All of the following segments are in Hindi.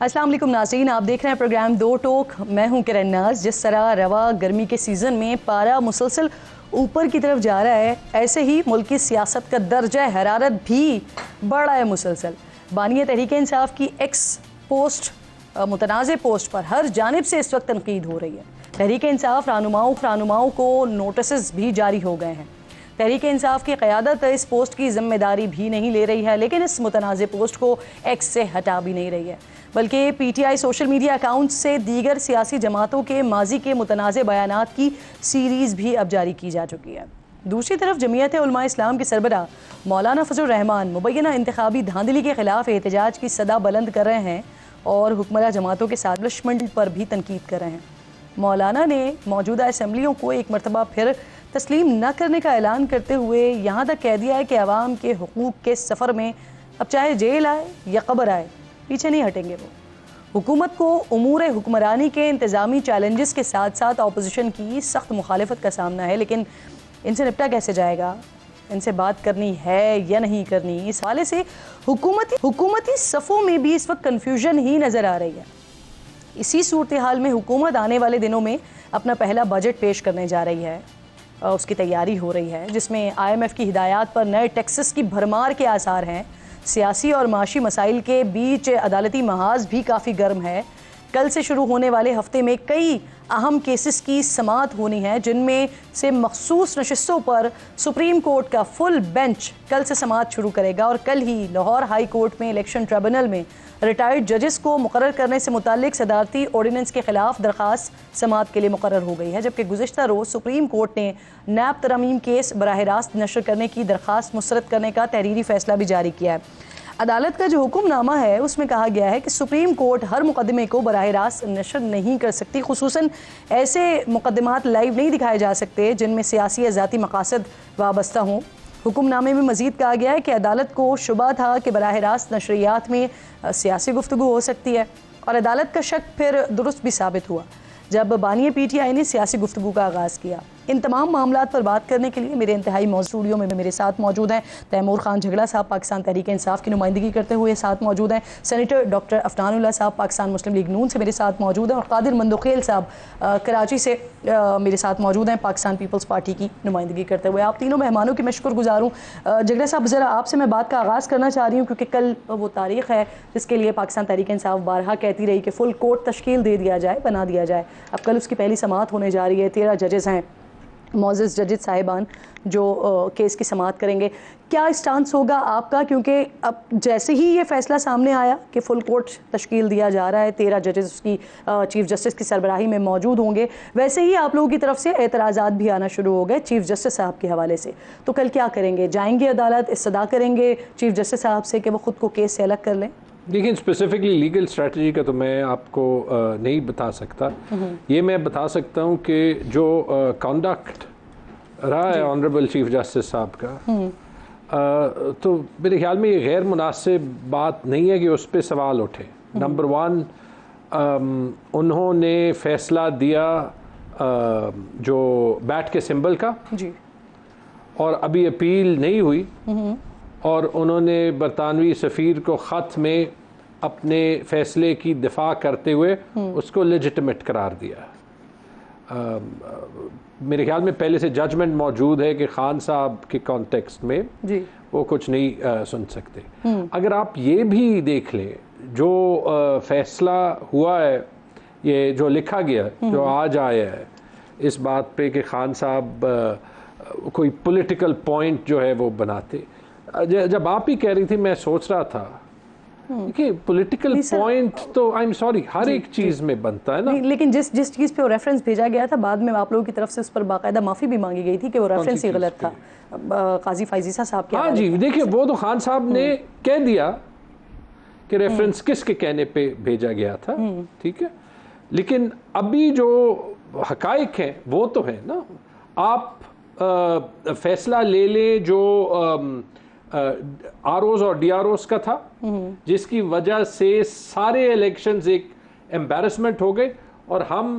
अस्सलाम वालेकुम नाज़रीन, आप देख रहे हैं प्रोग्राम दो टोक। मैं हूं किरण नाज। जिस तरह रवा गर्मी के सीज़न में पारा मुसलसल ऊपर की तरफ जा रहा है, ऐसे ही मुल्क की सियासत का दर्जा हरारत भी बढ़ रहा है मुसलसल। बानिया तहरीक इंसाफ की एक्स पोस्ट मुतनाज़ पोस्ट पर हर जानिब से इस वक्त तनकीद हो रही है। तहरीक इंसाफ रहनुमाओं को नोटिस भी जारी हो गए हैं। तहरीक इंसाफ की क़यादत इस पोस्ट की जिम्मेदारी भी नहीं ले रही है, लेकिन इस मुतनाज़ पोस्ट को एक्स से हटा भी नहीं रही है, बल्कि PTI सोशल मीडिया अकाउंट से दीगर सियासी जमातों के माजी के मुतनाज़ बयानात की सीरीज़ भी अब जारी की जा चुकी है। दूसरी तरफ जमीयत उलमा इस्लाम के सरबराह मौलाना फजल रहमान मुबैना इंतखाबी धांधली के खिलाफ एहतजाज की सदा बुलंद कर रहे हैं और हुक्मरान जमातों के एस्टैब्लिशमेंट पर भी तनकीद कर रहे हैं। मौलाना ने मौजूदा असम्बलियों को एक मरतबा फिर तस्लीम न करने का ऐलान करते हुए यहाँ तक कह दिया है कि आवाम के हुकूक के सफ़र में अब चाहे जेल आए या कब्र आए, पीछे नहीं हटेंगे। वो हुकूमत को उमूर हुक्मरानी के इंतज़ामी चैलेंजेस के साथ साथ अपोजिशन की सख्त मुखालफत का सामना है, लेकिन इनसे निपटा कैसे जाएगा, इनसे बात करनी है या नहीं करनी, इस हवाले से हुकूमती सफ़ों में भी इस वक्त कन्फ्यूजन ही नज़र आ रही है। इसी सूरत हाल में हुकूमत आने वाले दिनों में अपना पहला बजट पेश करने जा रही है। उसकी तैयारी हो रही है, जिसमें IMF की हिदायत पर नए टैक्सेस की भरमार के आसार हैं। सियासी और माशी मसाइल के बीच अदालती महाज भी काफ़ी गर्म है। कल से शुरू होने वाले हफ्ते में कई अहम केसेस की समाअत होनी है, जिनमें से मखसूस नशिस्तों पर सुप्रीम कोर्ट का फुल बेंच कल से समाअत शुरू करेगा। और कल ही लाहौर हाई कोर्ट में इलेक्शन ट्रिब्यूनल में रिटायर्ड जजेस को मुकर्रर करने से मुताल्लिक सदारती ऑर्डिनेंस के खिलाफ दरख्वास्त समाअत के लिए मुकर्रर हो गई है, जबकि गुज़िश्ता रोज़ सुप्रीम कोर्ट ने नैब तरमीम केस बराह रास्त नशर करने की दरख्वास्त मुस्तरद करने का तहरीरी फैसला भी जारी किया है। अदालत का जो हुक्मनामा है उसमें कहा गया है कि सुप्रीम कोर्ट हर मुकदमे को बराह रास्त नशर नहीं कर सकती, खुसूसन ऐसे मुकदमात लाइव नहीं दिखाए जा सकते जिनमें सियासी या ज़ाती मकासद वाबस्ता हों। हुक्मनामे में मज़ीद कहा गया है कि अदालत को शुबा था कि बराह रास्त नशरियात में सियासी गुफ्तगू हो सकती है, और अदालत का शक फिर दुरुस्त भी साबित हुआ जब बानिया PTI ने सियासी गुफ्तगू का आगाज़ किया। इन तमाम मामलात पर बात करने के लिए मेरे इंतहाई स्टूडियो में मेरे साथ मौजूद हैं तैमूर खान झगड़ा साहब, पाकिस्तान तहरीक इंसाफ की नुमाइंदगी करते हुए साथ मौजूद हैं। सेनेटर डॉक्टर अफनानुल्लाह साहब पाकिस्तान मुस्लिम लीग नून से मेरे साथ मौजूद हैं, और कादिर मंदोखेल साहब कराची से मेरे साथ मौजूद हैं पाकिस्तान पीपल्स पार्टी की नुमाइंदगी करते हुए। आप तीनों मेहमानों की मैं शुक्रगुजार हूँ। झगड़ा साहब, ज़रा आपसे मैं बात का आगाज़ करना चाह रही हूँ, क्योंकि कल वो तारीख़ है जिसके लिए पाकिस्तान तहरीक इंसाफ बारहा कहती रही कि फुल कोर्ट तश्कील दे दिया जाए, बना दिया जाए। अब कल उसकी पहली समाअत होने जा रही है। 13 जजेस हैं, मोअज़्ज़ज़ जजेस साहिबान, जो केस की समाअत करेंगे। क्या स्टांस होगा आपका, क्योंकि अब जैसे ही ये फैसला सामने आया कि फुल कोर्ट तश्कील दिया जा रहा है, 13 जजेस उसकी चीफ़ जस्टिस की सरबराही में मौजूद होंगे, वैसे ही आप लोगों की तरफ से एतराज़ात भी आना शुरू हो गए चीफ़ जस्टिस साहब के हवाले से। तो कल क्या करेंगे? जाएंगे अदालत, इस्तदा करेंगे चीफ़ जस्टिस साहब से कि वो ख़ुद को केस से अलग कर लें? देखिए, स्पेसिफिकली लीगल स्ट्रेटजी का तो मैं आपको नहीं बता सकता। ये मैं बता सकता हूँ कि जो कंडक्ट रहा है ऑनरेबल चीफ जस्टिस साहब का, तो मेरे ख्याल में ये गैर मुनासिब बात नहीं है कि उस पर सवाल उठे। नंबर 1, उन्होंने फ़ैसला दिया जो बैट के सिंबल का जी, और अभी अपील नहीं हुई, और उन्होंने बरतानवी सफ़ीर को ख़त में अपने फ़ैसले की दिफा करते हुए उसको लेजिटिमेट करार दिया। मेरे ख्याल में पहले से जजमेंट मौजूद है कि खान साहब के कॉन्टेक्स्ट में जी वो कुछ नहीं सुन सकते। अगर आप ये भी देख लें, जो फ़ैसला हुआ है, ये जो लिखा गया, जो आज आया है इस बात पे कि खान साहब कोई पॉलिटिकल पॉइंट जो है वो बनाते, जब आप ही कह रही थी मैं सोच रहा था कि पॉलिटिकल पॉइंट तो आई एम सॉरी हर एक चीज़ में बनता है ना, लेकिन जिस चीज़ पे वो रेफरेंस भेजा गया था, बाद में आप लोगों की तरफ से उस पर बाकायदा माफ़ी भी मांगी गई थी कि वो रेफरेंस ही गलत था, काजी फाइजीसा साहब के। हाँ जी, देखिए वो तो खान साहब ने कह दिया कि रेफरेंस किसके कहने पे भेजा गया था, ठीक है, लेकिन अभी जो हकाइक हैं वो तो है ना। आप फैसला ले लें जो ROs और DROs का था, जिसकी वजह से सारे इलेक्शंस एक एम्बैरसमेंट हो गए, और हम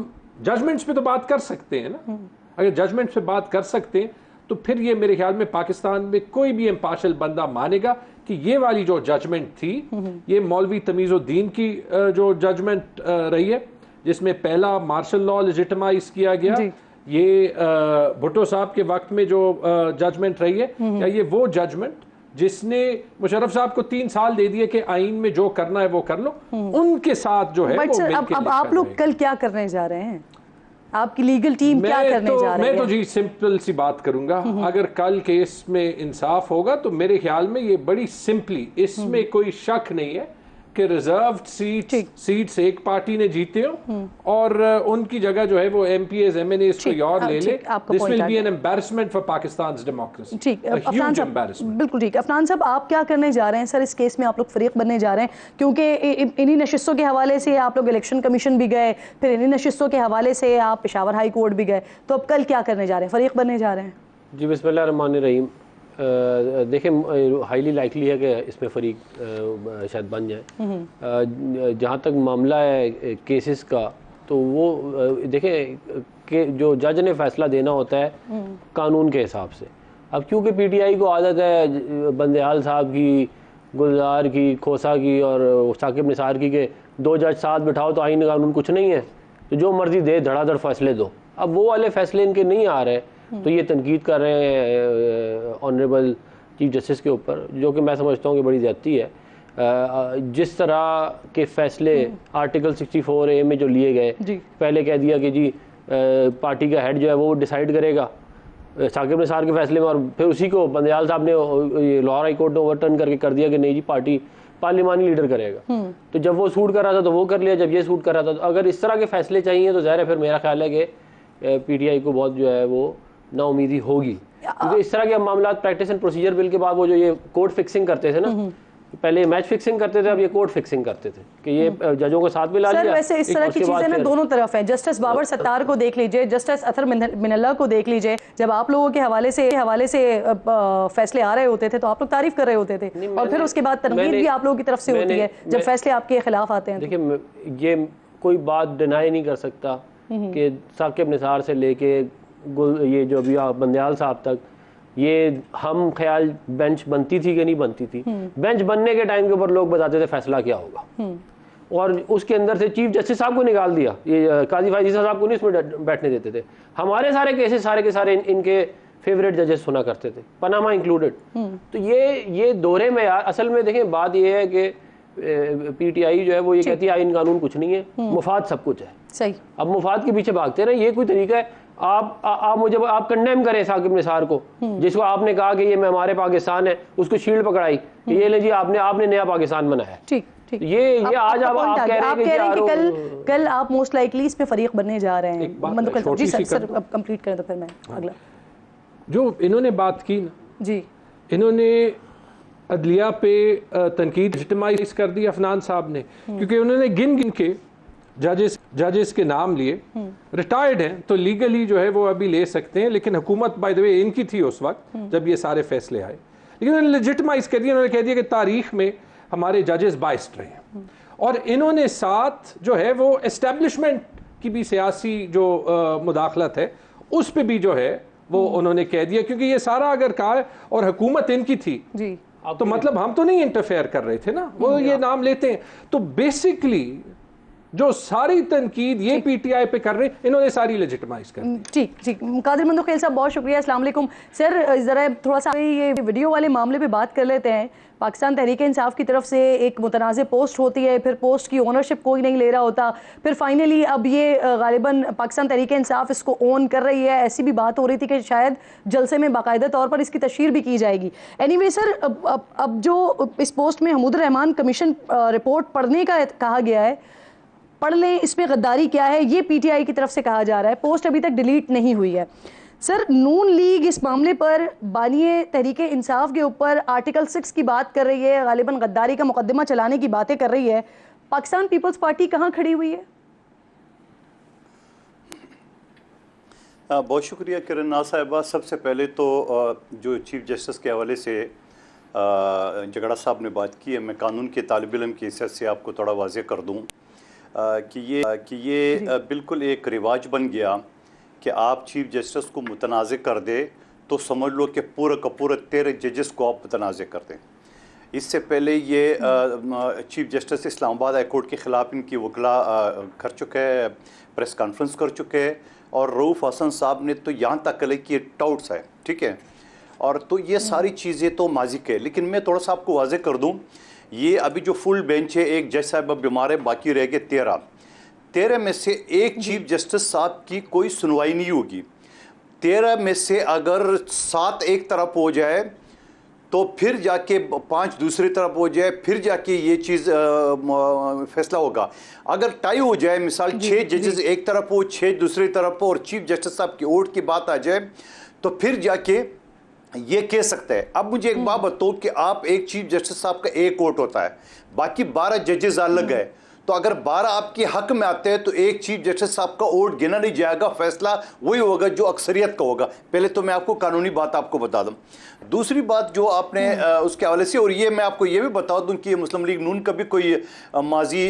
जजमेंट्स पे तो बात कर सकते हैं ना। अगर जजमेंट्स पे बात कर सकते हैं तो फिर ये मेरे ख्याल में पाकिस्तान में कोई भी इम्पार्शल बंदा मानेगा कि ये वाली जो जजमेंट थी, ये मौलवी तमीज़ुद्दीन की जो जजमेंट रही है, जिसमें पहला मार्शल लॉ लेजिटिमाइज किया गया, ये भुट्टो साहब के वक्त में जो जजमेंट रही है, या ये वो जजमेंट जिसने मुशर्रफ साहब को 3 साल दे दिए कि आइन में जो करना है वो कर लो, उनके साथ जो है वो मिलके अब आप लोग कल क्या करने जा रहे हैं? आपकी लीगल टीम क्या करने जा रही है? मैं तो जी सिंपल सी बात करूंगा, अगर कल केस में इंसाफ होगा तो मेरे ख्याल में ये बड़ी सिंपली, इसमें कोई शक नहीं है कि रिजर्व्ड सीट्स एक पार्टी ने जीते हो और उनकी जगह जो है वो एमपीएस एमएनएस कोई और ले ले। This will be an embarrassment for Pakistan's democracy. ठीक, अफनान साहब, बिल्कुल ठीक। अफनान साहब, आप क्या करने जा रहे हैं सर? इस केस में आप लोग फरीक बनने जा रहे हैं, क्योंकि इन्हीं नशिस्तों के हवाले से आप लोग इलेक्शन कमीशन भी गए, फिर इन्हीं नशिस्तों के हवाले से आप पेशावर हाई कोर्ट भी गए, तो अब कल क्या करने जा रहे हैं? फरीक बनने जा रहे हैं? जी, बिस्मिल्लाह रहमान रहीम। देखें, हाईली लाइकली है कि इसमें फरीक शायद बन जाए। जहाँ तक मामला है केसेस का, तो वो देखें कि जो जज ने फैसला देना होता है कानून के हिसाब से। अब क्योंकि पीटीआई को आदत है बंदेहाल साहब की, गुलजार की, खोसा की और साकिब निसार की के 2 जज साथ बिठाओ तो आइन कानून कुछ नहीं है, तो जो मर्जी दे धड़ाधड़ फैसले दो। अब वो वाले फैसले इनके नहीं आ रहे, तो ये तनकीद कर रहे हैं ऑनरेबल चीफ जस्टिस के ऊपर, जो कि मैं समझता हूँ कि बड़ी ज़्यादती है। जिस तरह के फैसले आर्टिकल 64A में जो लिए गए, पहले कह दिया कि जी पार्टी का हेड जो है वो डिसाइड करेगा साकिब निसार के फैसले में, और फिर उसी को बंदेयाल साहब ने लाहौर हाई कोर्ट ने ओवरटर्न करके कर दिया कि नहीं जी पार्टी पार्लिमानी लीडर करेगा। तो जब वो सूट कर रहा था तो वो कर लिया, जब ये सूट कर रहा था, तो अगर इस तरह के फैसले चाहिए तो ज़ाहिर है फिर मेरा ख्याल है कि पीटीआई को बहुत जो है वो नाउमीदी होगी, क्योंकि इस तरह के मामला प्रैक्टिस एंड प्रोसीजर बिल के बाद वो जो ये कोर्ट फिक्सिंग करते थे ना, पहले मैच फिक्सिंग करते थे, अब ये कोर्ट फिक्सिंग करते थे कि ये जजों को साथ में ला लिया। वैसे इस तरह की चीजें ना दोनों तरफ है। जस्टिस बाबर सत्तार को देख लीजिए, जस्टिस अतर मिनल्ला को देख लीजिए, जब आप लोगों के हवाले से फैसले आ रहे होते थे तो आप लोग तारीफ कर रहे होते थे, और फिर उसके बाद तनकीद भी आप लोगों की तरफ से होती है जब फैसले आपके खिलाफ आते हैं। देखिए, ये कोई बात डिनाई नहीं कर सकता कि साकिब निसार से लेके ये जो अभी बंदेयाल साहब तक ये हम ख्याल बेंच बनती थी कि नहीं बनती थी। बेंच बनने के टाइम के ऊपर लोग बताते थे फैसला क्या होगा, और उसके अंदर से चीफ जस्टिस साहब को निकाल दिया, ये काजी फायद ईसा साहब को नहीं इसमें बैठने देते थे। हमारे सारे केसेस सारे के सारे इनके फेवरेट जजेस सुना करते थे, पनामा इंक्लूडेड। तो ये दौरे में यार असल में देखें बात ये है कि पीटीआई जो है वो ये कहती है आइन कानून कुछ नहीं है, मुफाद सब कुछ है। सही। अब मुफाद के पीछे भागते रहे, ये कोई तरीका है? आप कंडेम करें साकिब निसार को, जिसको आपने कहा कि ये मैं हमारे पाकिस्तान है, उसको शील्ड पकड़ाई कि ये ले जी आपने नया पाकिस्तान बनाया। ठीक ठीक। ये आज आप कह रहे हैं कि कल आप मोस्ट लाइकली इस पे फरीक बनने जा रहे हैं। जी सर, अब कंप्लीट करें तो फिर मैं अगला। जो इन्होंने बात की ना जी, इन्होंने अदलिया पे तनकीद लेजिटिमाइज कर दी अफनान साहब ने, क्योंकि उन्होंने गिन गिन के जजेस के नाम लिए। रिटायर्ड हैं तो लीगली जो है वो अभी ले सकते हैं, लेकिन हुकूमत बाय द वे इनकी थी उस वक्त जब ये सारे फैसले आए, लेकिन उन्होंने लेजिटिमाइज कर दिया। उन्होंने कह दिया कि तारीख में हमारे जजेस बाइस्ड रहे हैं, और इन्होंने साथ जो है वो एस्टेब्लिशमेंट की भी सियासी जो मुदाखलत है उस पर भी जो है वो उन्होंने कह दिया, क्योंकि ये सारा अगर कहा है और हुकूमत इनकी थी जी, तो मतलब हम तो नहीं इंटरफेयर कर रहे थे ना, वो ये नाम लेते हैं। तो बेसिकली जो सारी तनकीद ये पीटीआई पे कर रहे हैं, इन्होंने सारी लेजिटिमाइज कर दी। ठीक ठीक। कादिर मंदोखेल साहब बहुत शुक्रिया, अस्सलाम वालेकुम। सर ज़रा थोड़ा सा ये वीडियो वाले मामले पे बात कर लेते हैं। पाकिस्तान तहरीक इंसाफ की तरफ से एक मुतनाज़ पोस्ट होती है, फिर पोस्ट की ओनरशिप कोई नहीं ले रहा होता, फिर फाइनली अब ये गालिबन पाकिस्तान तहरीक इंसाफ इसको ओन कर रही है। ऐसी भी बात हो रही थी कि शायद जलसे में बाकायदा तौर पर इसकी तशहीर भी की जाएगी। एनीवे सर, अब जो इस पोस्ट में हमूद रहमान कमीशन रिपोर्ट पढ़ने का कहा गया है, पढ़ लें, इसमें गद्दारी क्या है ये पीटीआई की तरफ से कहा जा रहा है। पोस्ट अभी तक डिलीट नहीं हुई है। सर, नून लीग इस मामले पर बानिए तहरीके इंसाफ के ऊपर आर्टिकल 6 की बात कर रही है, गालिबन गद्दारी का मुकदमा चलाने की बातें कर रही है। पाकिस्तान पीपल्स पार्टी कहाँ खड़ी हुई है? बहुत शुक्रिया किरण नाज साहिबा। सबसे पहले तो जो चीफ जस्टिस के हवाले से जगड़ा साहब ने बात की है, मैं कानून के तालिब इल्म की हैसियत से आपको थोड़ा वाज़ेह कर दूँ कि ये बिल्कुल एक रिवाज बन गया कि आप चीफ जस्टिस को मुतनाज़ कर दे तो समझ लो कि पूरे का पूरे 13 जजेस को आप तनाज़े कर दें। इससे पहले ये chief justice Islamabad high court के ख़िलाफ़ इनकी वकला कर चुके हैं, प्रेस कॉन्फ्रेंस कर चुके हैं, और रऊफ़ हसन साहब ने तो यहाँ तक कले कि टाउट्स है, ठीक है। और तो ये सारी चीज़ें तो माजी के, लेकिन मैं थोड़ा सा आपको वाज़े कर दूँ, ये अभी जो फुल बेंच है, एक जज साहब अब बीमार है, बाकी रह गए 13 में से एक चीफ जस्टिस साहब की कोई सुनवाई नहीं होगी। 13 में से अगर 7 एक तरफ हो जाए तो फिर जाके 5 दूसरी तरफ हो जाए, फिर जाके ये चीज़ फैसला होगा। अगर टाई हो जाए, मिसाल 6 जजेस एक तरफ हो, 6 दूसरी तरफ हो, और चीफ जस्टिस साहब की वोट की बात आ जाए, तो फिर जाके ये कह सकते हैं। अब मुझे एक बात बताओ कि आप एक चीफ जस्टिस साहब का एक वोट होता है, बाकी 12 जजेस अलग है, तो अगर 12 आपके हक में आते हैं तो एक चीफ जस्टिस साहब का वोट गिना नहीं जाएगा, फैसला वही होगा जो अक्सरियत का होगा। पहले तो मैं आपको कानूनी बात आपको बता दूं। दूसरी बात जो आपने उसके हवाले से, और ये मैं आपको ये भी बता दूं कि मुस्लिम लीग नून का भी कोई माजी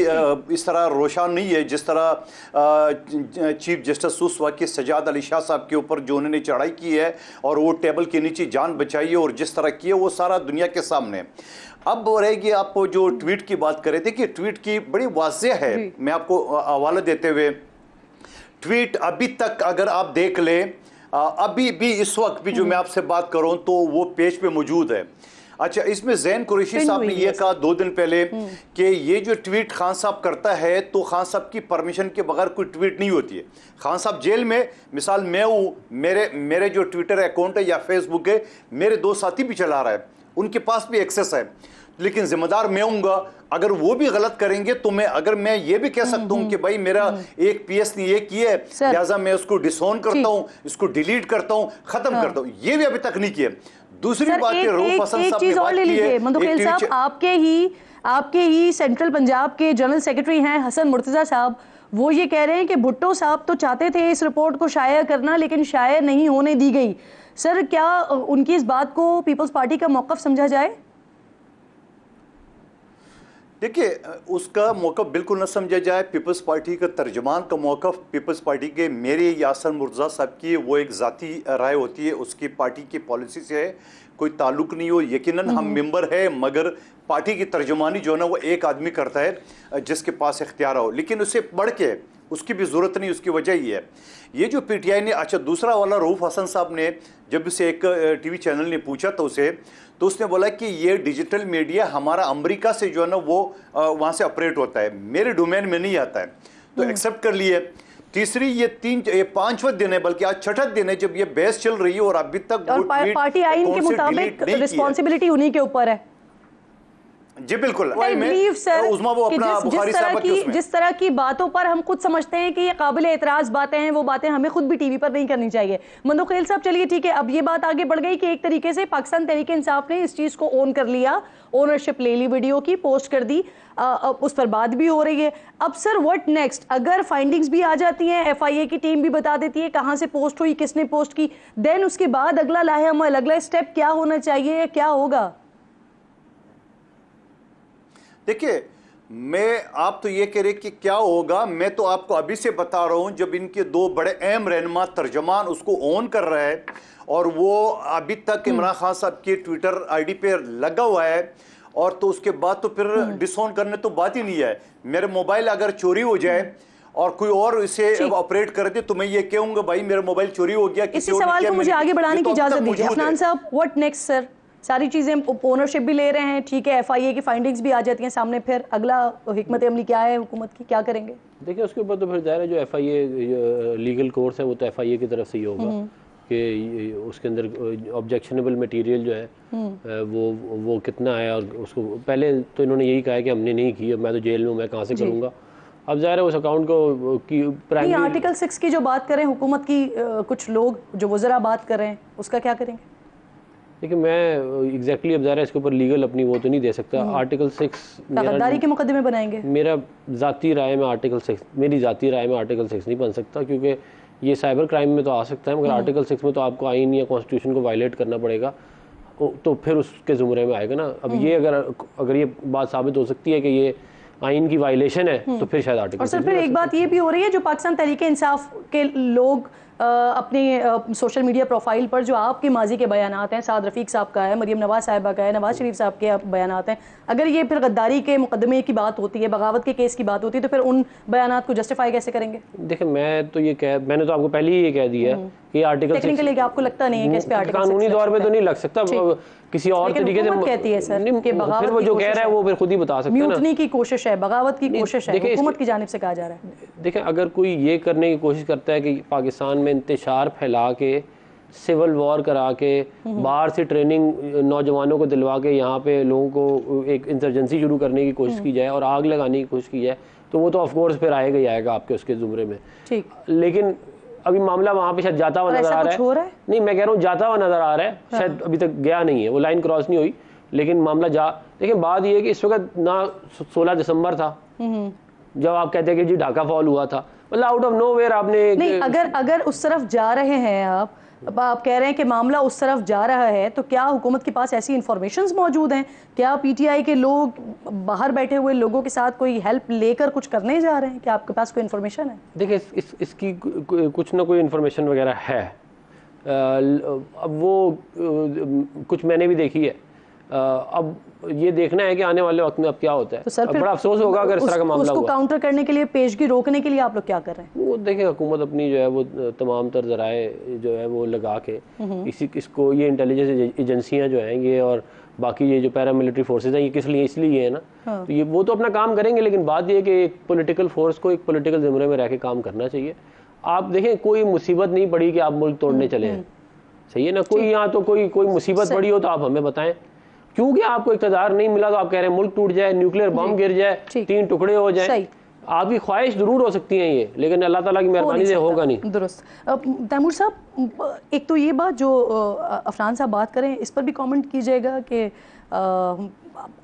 इस तरह रोशन नहीं है जिस तरह चीफ जस्टिस उस वक्त सजाद अली शाह साहब के ऊपर जो उन्होंने चढ़ाई की है और वो टेबल के नीचे जान बचाई है और जिस तरह की है, वो सारा दुनिया के सामने है। अब रहेगी, आप जो ट्वीट की बात कर रहे थे कि ट्वीट की बड़ी वाज़ेह है, मैं आपको हवाला देते हुए, ट्वीट अभी तक अगर आप देख लें, अभी भी इस वक्त भी जो मैं आपसे बात कर रहा हूं, तो वो पेज पे मौजूद है। अच्छा, इसमें ज़ैन कुरैशी साहब ने ये कहा 2 दिन पहले कि ये जो ट्वीट खान साहब करता है तो खान साहब की परमिशन के बगैर कोई ट्वीट नहीं होती है। खान साहब जेल में, मिसाल मैं हूँ, मेरे जो ट्विटर अकाउंट है या फेसबुक है, मेरे 2 साथी भी चला रहा है, उनके पास भी एक्सेस है, लेकिन जिम्मेदार मैं हूँगा। अगर वो भी गलत करेंगे तो मैं ये भी कह सकता हूँ कि भाई मेरा एक पीएस ने ये किया है, लिहाजा मैं उसको डिसऑन करता हूँ, इसको डिलीट करता हूँ, खत्म करता हूँ। ये भी अभी तक नहीं किया। दूसरी बात है, रऊफ हसन साहब ने बात की है, मंदोखेल साहब, आपके ही सेंट्रल पंजाब के जनरल सेक्रेटरी हैं हसन मुर्तजा साहब, वो ये कह रहे हैं कि भुट्टो साहब तो चाहते थे इस रिपोर्ट को शाया करना, लेकिन शाया नहीं होने दी गई। सर, क्या उनकी इस बात को पीपल्स पार्टी का मौक़िफ़ समझा जाए? देखिए, उसका मौक़िफ़ बिल्कुल न समझा जाए। पीपल्स पार्टी का तर्जमान का मौक़िफ़ पीपल्स पार्टी के मेरे यासर मुर्तज़ा साहब की वो एक ज़ाती राय होती है, उसकी पार्टी की पॉलिसी से है, कोई ताल्लुक़ नहीं हो। यकीनन हम मेंबर है, मगर पार्टी की तर्जमानी जो है ना वो एक आदमी करता है जिसके पास इख्तियार हो, लेकिन उससे बढ़ के उसकी भी ज़रूरत नहीं। उसकी वजह ही है ये जो पीटीआई ने, अच्छा दूसरा वाला रऊफ हसन साहब ने जब से एक टीवी चैनल ने पूछा था उसे, तो उसने बोला कि ये डिजिटल मीडिया हमारा अमेरिका से जो है ना वो वहाँ से ऑपरेट होता है, मेरे डोमेन में नहीं आता है, तो एक्सेप्ट कर लिए। तीसरी ये 5वां दिन है, बल्कि आज 6ठा दिन है जब ये बहस चल रही है और अभी तक और पार्टी आइन के मुताबिक रिस्पॉन्सिबिलिटी उन्हीं के ऊपर है। जी बिल्कुल। जिस तरह की बातों पर हम खुद समझते हैं कि ये काबिल एतराज बातें हैं, वो बातें हमें खुद भी टीवी पर नहीं करनी चाहिए। मंदोखेल साहब, चलिए ठीक है, अब ये बात आगे बढ़ गई कि एक तरीके से पाकिस्तान तहरीक इंसाफ ने इस चीज को ओन कर लिया, ओनरशिप ले ली, वीडियो की पोस्ट कर दी, उस पर बात भी हो रही है। अब सर व्हाट नेक्स्ट? अगर फाइंडिंग्स भी आ जाती हैं, एफआईए की टीम भी बता देती है कहां से पोस्ट हुई, किसने पोस्ट की, देन उसके बाद अगला लाहेअमल, अगला स्टेप क्या होना चाहिए या क्या होगा? देखिए, आप तो ये कह रहे कि क्या होगा, मैं तो आपको अभी से बता रहा हूं, जब इनके 2 बड़े अहम रहनुमा तर्जमान उसको ऑन कर रहा है और वो अभी तक इमरान खान साहब की ट्विटर आईडी पे लगा हुआ है, और तो उसके बाद तो फिर डिसऑन करने तो बात ही नहीं है। मेरे मोबाइल अगर चोरी हो जाए और कोई और इसे ऑपरेट कर दे तो मैं ये कहूंगा भाई मेरा मोबाइल चोरी हो गया। इस सवाल को मुझे आगे बढ़ाने की इजाजत दीजिए। अफनान साहब, व्हाट नेक्स्ट सर? सारी चीज़ें, ओनरशिप भी ले रहे हैं, ठीक है, एफआईए की फाइंडिंग्स भी आ जाती हैं सामने, फिर अगला हिकमत अमली क्या है हुकूमत की, क्या करेंगे? देखिए, उसके ऊपर तो फिर ज़ाहिर है जो एफआईए लीगल कोर्स है वो तो एफआईए की तरफ से ही होगा कि उसके अंदर ऑब्जेक्शनेबल मटेरियल जो है वो कितना है, और उसको पहले तो इन्होंने यही कहा है कि हमने नहीं की, अब मैं तो जेल में हूँ, मैं कहाँ से करूँगा। अब ज़ाहिर है उस अकाउंट को की प्राइमरी आर्टिकल 6 की जो बात करें हुकूमत की, कुछ लोग जो वज़रा बात कर रहे हैं, उसका क्या करेंगे? देखिए, मैं एग्जैक्टली अब ज़रा इसके ऊपर लीगल अपनी वो तो नहीं दे सकता। आर्टिकल 6 गद्दारी के मुकदमे बनाएंगे। मेरी ज़ाती राय में आर्टिकल 6 नहीं बन सकता, क्योंकि ये साइबर क्राइम में तो आ सकता है, मगर आर्टिकल 6 में तो आपको आइन या कॉन्स्टिट्यूशन को वायलेट करना पड़ेगा, तो फिर उसके ज़ुमरे में आएगा ना। अब ये अगर ये बात साबित हो सकती है कि ये आइन की वायलेशन है, तो फिर शायद आर्टिकल। और सर फिर एक बात ये भी हो रही है, जो पाकिस्तान तहरीक इंसाफ के लोग अपने सोशल मीडिया प्रोफाइल पर जो आपके माजी के बयानात हैं, साद रफ़ीक साहब का है, मरीम नवाज साहिबा का है, नवाज शरीफ साहब के बयानात हैं, अगर ये फिर गद्दारी के मुकदमे की बात होती है, बगावत के केस की बात होती है, तो फिर उन बयानात को जस्टिफाई कैसे करेंगे? देखिए मैंने तो आपको पहले ही ये कह दिया है कि आर्टिकल टेक्निकली आपको लगता नहीं है कि इस पे आर्टिकल कानूनी तौर पे तो नहीं लग सकता, किसी और तरीके से कहती है सर कि फिर वो जो कह रहा है वो फिर खुद ही बता सकते हैं ना। म्यूटनी की कोशिश है, बगावत की कोशिश है, हुकूमत की जानिब से कहा जा रहा है। देखें, अगर कोई ये करने की कोशिश करता है कि पाकिस्तान में इंतशार फैला के, सिविल वॉर करा के, बाहर से ट्रेनिंग नौजवानों को दिलवा के यहाँ पे लोगों को एक इंसर्जेंसी शुरू करने की कोशिश की जाए और आग लगाने की कोशिश की जाए, तो वो तो ऑफकोर्स फिर आएगा ही आएगा आपके उसके जुमरे में। ठीक, लेकिन अभी मामला वहाँ पे शायद जाता हुआ नजर आ रहा है। नहीं, मैं कह रहा हूँ जाता हुआ नजर आ रहा है, शायद अभी तक गया नहीं है, वो लाइन क्रॉस नहीं हुई, लेकिन मामला देखिए बात ये है कि इस वक्त ना 16 दिसंबर था जब आप कहते हैं कि जी ढाका फॉल हुआ था, मतलब आउट ऑफ नोवेयर आपने नहीं, अगर उस तरफ जा रहे हैं आप कह रहे हैं कि मामला उस तरफ जा रहा है, तो क्या हुकूमत के पास ऐसी इंफॉर्मेशंस मौजूद हैं? क्या पीटीआई के लोग बाहर बैठे हुए लोगों के साथ कोई हेल्प लेकर कुछ करने जा रहे हैं? क्या आपके पास कोई इन्फॉर्मेशन है? देखिए, इसकी कुछ ना कोई इन्फॉर्मेशन वगैरह है। अब वो कुछ मैंने भी देखी है। अब ये देखना है कि आने वाले वक्त में अब क्या होता है। तो सर, बड़ा अफसोस होगा अगर इस तरह का मामला उसको हुआ। काउंटर करने के लिए, पेशगी रोकने के लिए आप लोग क्या कर रहे हैं? वो देखिए, हुकूमत अपनी जो है वो तमाम तर जराए जो है वो लगा के इसको ये इंटेलिजेंस एजेंसियां जो हैं ये और बाकी ये जो पैरामिलिट्री फोर्सेज हैं ये किस लिए इसलिए है ना। तो ये वो तो अपना काम करेंगे, लेकिन बात ये है कि एक पॉलिटिकल फोर्स को एक पॉलिटिकल ज़िम्मे में रह के काम करना चाहिए। आप देखें, कोई मुसीबत नहीं पड़ी कि आप मुल्क तोड़ने चले हैं, सही है ना। कोई यहाँ तो कोई मुसीबत पड़ी हो तो आप हमें बताएं, क्योंकि आपको इक़्तिदार नहीं मिला तो आप कह रहे हैं मुल्क टूट जाए, न्यूक्लियर बम गिर जाए, 3 टुकड़े हो जाए। आपकी ख्वाहिश जरूर हो सकती है ये, लेकिन अल्लाह ताला की मेहरबानी से होगा नहीं। दुरुस्त। तैमूर साहब, एक तो ये बात जो अफरान साहब बात करें, इस पर भी कमेंट कीजिएगा कि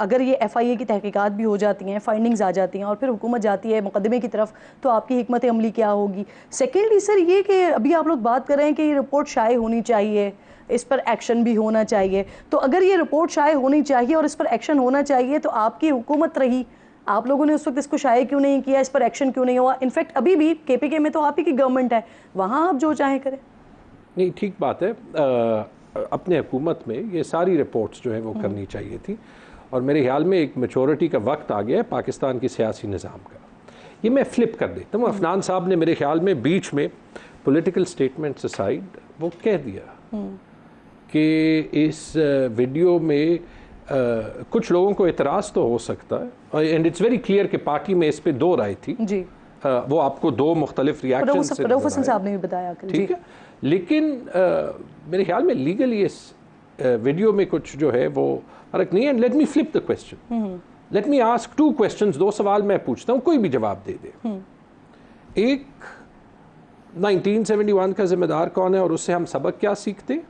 अगर ये FIA की तहकीकात भी हो जाती हैं, फाइंडिंग्स आ जाती हैं और फिर हुकूमत जाती है मुकदमे की तरफ, तो आपकी हिकमत अमली क्या होगी? सेकेंडली सर, ये कि अभी आप लोग बात कर रहे हैं कि ये रिपोर्ट शाये होनी चाहिए, इस पर एक्शन भी होना चाहिए, तो अगर ये रिपोर्ट शाये होनी चाहिए और इस पर एक्शन होना चाहिए, तो आपकी हुकूमत रही, आप लोगों ने उस वक्त इसको शाये क्यों नहीं किया, इस पर एक्शन क्यों नहीं हुआ? इनफैक्ट अभी भी KPK में तो आप ही की गवर्नमेंट है, वहाँ आप जो चाहें करें। नहीं, ठीक बात है। अपने हुकूमत में ये सारी रिपोर्ट्स जो है वो करनी चाहिए थी, और मेरे ख्याल में एक मैच्योरिटी का वक्त आ गया है पाकिस्तान की सियासी निज़ाम का। ये मैं फ्लिप कर देता हूँ। अफनान साहब ने मेरे ख्याल में बीच में पॉलिटिकल स्टेटमेंट्स असाइड वो कह दिया कि इस वीडियो में कुछ लोगों को एतराज़ तो हो सकता है, एंड इट्स वेरी क्लियर कि पार्टी में इस पे 2 राय थी जी। वो आपको 2 मुख्तलिफ रिएक्शन से रऊफ हसन साहब ने भी बताया, ठीक है। लेकिन मेरे ख्याल में लीगली इस वीडियो में कुछ जो है वो फर्क नहीं है। Let me flip the question, let me ask 2 questions, 2 सवाल मैं पूछता हूँ, कोई भी जवाब दे दे। एक, 1971 का जिम्मेदार कौन है और उससे हम सबक क्या सीखते,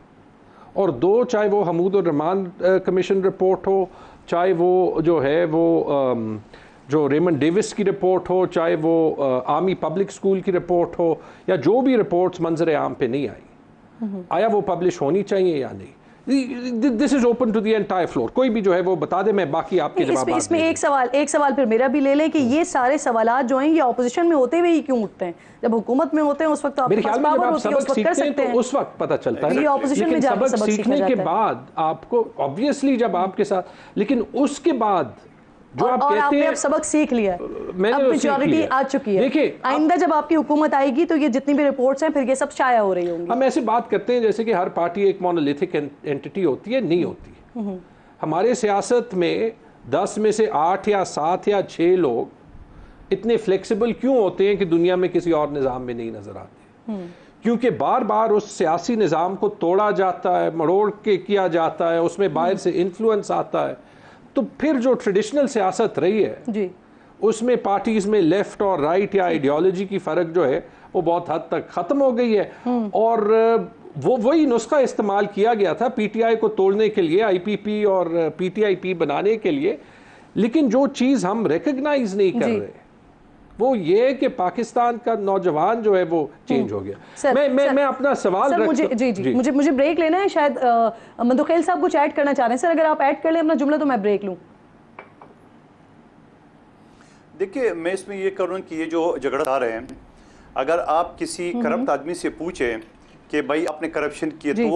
और 2, चाहे वो हमूद और रहमान कमीशन रिपोर्ट हो, चाहे वो जो है वो जो रेमंड डेविस की रिपोर्ट हो, चाहे वो आर्मी पब्लिक स्कूल की रिपोर्ट हो, या जो भी रिपोर्ट्स मंजर आम पे नहीं आई, आया वो पब्लिश होनी चाहिए या नहीं? This is open to the entire floor, कोई भी जो है वो बता दे, मैं बाकी आपके जवाब। इसमें एक सवाल फिर मेरा भी ले लें कि ये सारे सवालात जो हैं ये ऑपोजिशन में होते हुए ही क्यों उठते हैं? जब हुकूमत में होते हैं उस वक्त तो मेरे ख्याल में जब आप सबक सीखते हैं तो उस वक्त पता चलता है, लेकिन सबक सीखने के बाद आपको ऑब्वियसली जब आपके साथ, लेकिन उसके बाद जो आप कहते आपने हैं अब सबक सीख लिया, अब मेजॉरिटी आ चुकी है। देखिए, आइंदा जब आपकी हुकूमत आएगी तो ये जितनी भी रिपोर्ट्स हैं फिर ये सब शाया हो रही होंगी। हम ऐसे बात करते हैं जैसे कि हर पार्टी एक मोनोलिथिक एंटिटी होती है, नहीं होती। हमारे सियासत में 10 में से 8 या 7 या 6 लोग इतने फ्लेक्सिबल क्यों होते हैं कि दुनिया में किसी और निज़ाम में नहीं नजर आते? क्योंकि बार बार उस सियासी निज़ाम को तोड़ा जाता है, मरोड़ के किया जाता है, उसमें बाहर से इन्फ्लुएंस आता है। तो फिर जो ट्रेडिशनल सियासत रही है जी, उसमें पार्टीज में लेफ्ट और राइट या आइडियोलॉजी की फ़र्क जो है वो बहुत हद तक ख़त्म हो गई है, और वो वही नुस्खा इस्तेमाल किया गया था PTI को तोड़ने के लिए, IPP और PTIP बनाने के लिए। लेकिन जो चीज़ हम रिकग्नाइज नहीं कर रहे वो ये है कि पाकिस्तान का नौजवान जो है वो चेंज हो गया। मैं अपना सवाल मुझे ब्रेक लेना है, शायद मंदुखेल साहब कुछ ऐड करना चाह रहे हैं। सर अगर आप ऐड कर लें अपना जुमला तो मैं ब्रेक लूं। देखिए, मैं इसमें ये करूँ कि ये जो झगड़ा आ रहे हैं अगर आप किसी करप्ट आदमी से पूछें कि भाई आपने करप्शन किए तो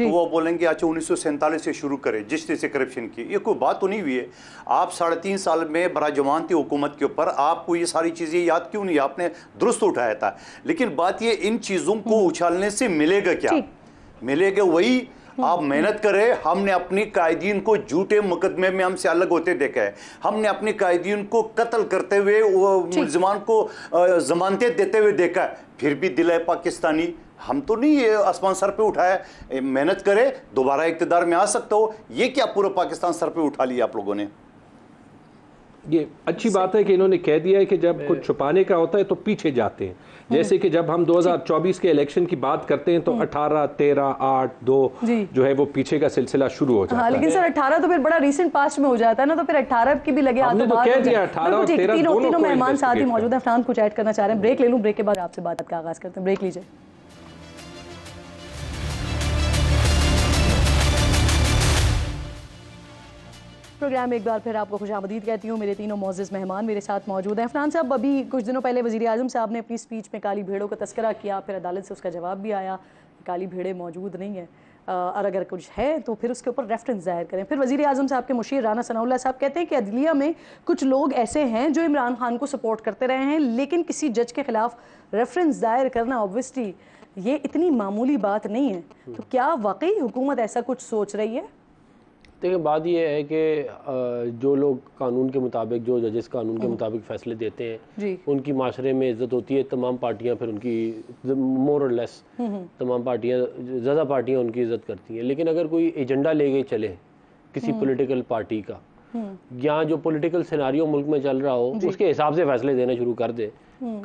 वो बोलेंगे अच्छा 1947 से शुरू करें जिस तरह से करप्शन की। ये कोई बात तो नहीं हुई है। आप 3.5 साल में बड़ा जवान थे हुकूमत के ऊपर, आपको ये सारी चीज़ें याद क्यों नहीं? आपने दुरुस्त उठाया था। लेकिन बात ये इन चीज़ों को उछालने से मिलेगा क्या? मिलेगा वही आप मेहनत करें। हमने अपनी कायदीन को झूठे मुकदमे में हमसे अलग होते देखा है। हमने अपने कायदीन को कत्ल करते हुए मुलजमान को जमानतें देते हुए देखा है। फिर भी दिल है पाकिस्तानी। हम तो नहीं ये आसमान सर पे उठाया। मेहनत करें, दोबारा इक़्तिदार में आ सकते हो। ये क्या पूरा पाकिस्तान सर पे उठा लिया आप लोगों ने? ये अच्छी बात है कि इन्होंने कह दिया है कि जब कुछ छुपाने का होता है तो पीछे जाते हैं। जैसे कि जब हम 2024 के इलेक्शन की बात करते हैं तो 18, 13, 8, 2 जो है वो पीछे का सिलसिला शुरू हो जाता है। लेकिन सर 18 तो फिर बड़ा रीसेंट पास्ट में हो जाता है ना, तो फिर 18 की भी लगे हाथ हमने तो कह दिया 18 और 13 तीनों मेहमान साथ ही मौजूद हैं। फरहान कुछ ऐड करना चाह रहे हैं? ब्रेक ले लूं, ब्रेक के बाद आपसे बात का आगाज करते हैं। ब्रेक लीजिए। प्रोग्राम एक बार फिर आपको खुशामदीद कहती हूँ। मेरे तीनों मोअज़्ज़ज़ मेहमान मेरे साथ मौजूद हैं। फरहान साहब, अभी कुछ दिनों पहले वज़ीर आज़म साहब ने अपनी स्पीच में काली भेड़ों का तस्करा किया, फिर अदालत से उसका जवाब भी आया काली भेड़ें मौजूद नहीं है, और अगर कुछ है तो फिर उसके ऊपर रेफरेंस ज़ाहिर करें। फिर वज़ीर आज़म साहब के मुशीर राना सनाउल्लाह साहब कहते हैं कि अदलिया में कुछ लोग ऐसे हैं जो इमरान खान को सपोर्ट करते रहे हैं, लेकिन किसी जज के ख़िलाफ़ रेफरेंस ज़ाहिर करना ऑब्वियसली ये इतनी मामूली बात नहीं है। तो क्या वाकई हुकूमत ऐसा कुछ सोच रही है? देखिए, बात यह है कि जो लोग कानून के मुताबिक, जो जजेस कानून के मुताबिक फ़ैसले देते हैं, उनकी माशरे में इज़्ज़त होती है। तमाम पार्टियां फिर उनकी मोर और लेस तमाम पार्टियां, ज़्यादा पार्टियां उनकी इज़्ज़त करती हैं। लेकिन अगर कोई एजेंडा लेके चले किसी पॉलिटिकल पार्टी का, या जो पॉलिटिकल सिनारियो मुल्क में चल रहा हो उसके हिसाब से फ़ैसले देना शुरू कर दे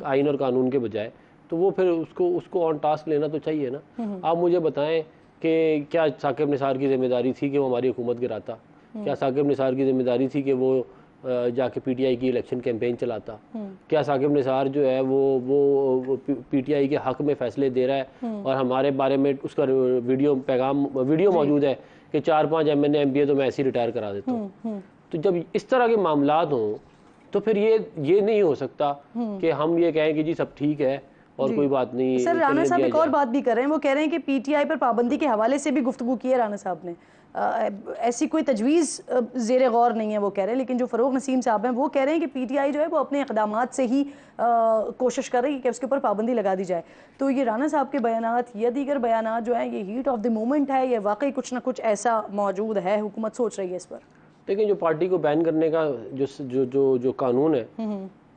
आइन और कानून के बजाय, तो वो फिर उसको ऑन टास्क लेना तो चाहिए ना। आप मुझे बताएं कि क्या साकिब निसार की जिम्मेदारी थी कि वो हमारी हुकूमत गिराता? क्या साकिब निसार की जिम्मेदारी थी कि वो जाके पीटीआई की इलेक्शन कैंपेन चलाता? क्या साकिब निसार जो है वो पीटीआई के हक में फ़ैसले दे रहा है और हमारे बारे में उसका वीडियो मौजूद है कि 4-5 MNA MPA तो मैं ऐसे ही रिटायर करा देता हूँ? तो जब इस तरह के मामलात हों तो फिर ये नहीं हो सकता कि हम ये कहें कि जी सब ठीक है और कोई बात नहीं। सर, राना साहब एक और बात भी कर रहे हैं। वो कह रहे हैं कि पीटीआई पर पाबंदी के हवाले से भी गुफ्तगू की है राना साहब ने। ऐसी कोई तजवीज़ ज़ेर गौर नहीं है वो कह रहे हैं, लेकिन जो फ़रोग नसीम साहब हैं वो कह रहे हैं कि पीटीआई जो है वो अपने इक़दामात से ही कोशिश कर रही है कि उसके ऊपर पाबंदी लगा दी जाए। तो ये राना साहब के बयानात या दीगर बयानात जो हैं ये हीट ऑफ द मोमेंट है, ये वाकई कुछ ना कुछ ऐसा मौजूद है, हुकूमत सोच रही है इस पर? लेकिन जो पार्टी को बैन करने का जो कानून है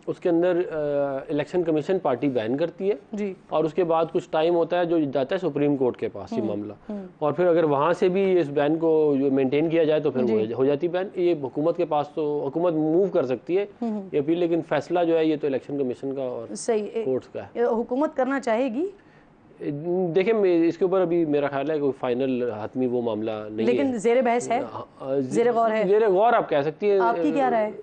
उसके अंदर इलेक्शन कमीशन पार्टी बैन करती है जी, और उसके बाद कुछ टाइम होता है जो जाता है सुप्रीम कोर्ट के पास ये मामला, और फिर अगर वहाँ से भी इस बैन को मेंटेन किया जाए तो फिर हो जाती बैन। ये हुकूमत के पास, तो हुकूमत मूव कर सकती है ये भी, लेकिन फैसला जो है ये तो इलेक्शन कमीशन का और कोर्ट्स का है। हुकूमत करना चाहेगी। देखिए, इसके ऊपर अभी मेरा ख्याल है कोई फाइनल हतमी वो मामला नहीं, लेकिन ज़ेर बहस है, ज़ेर गौर है। ज़ेर गौर आप कह सकती है। आपकी क्या राय है?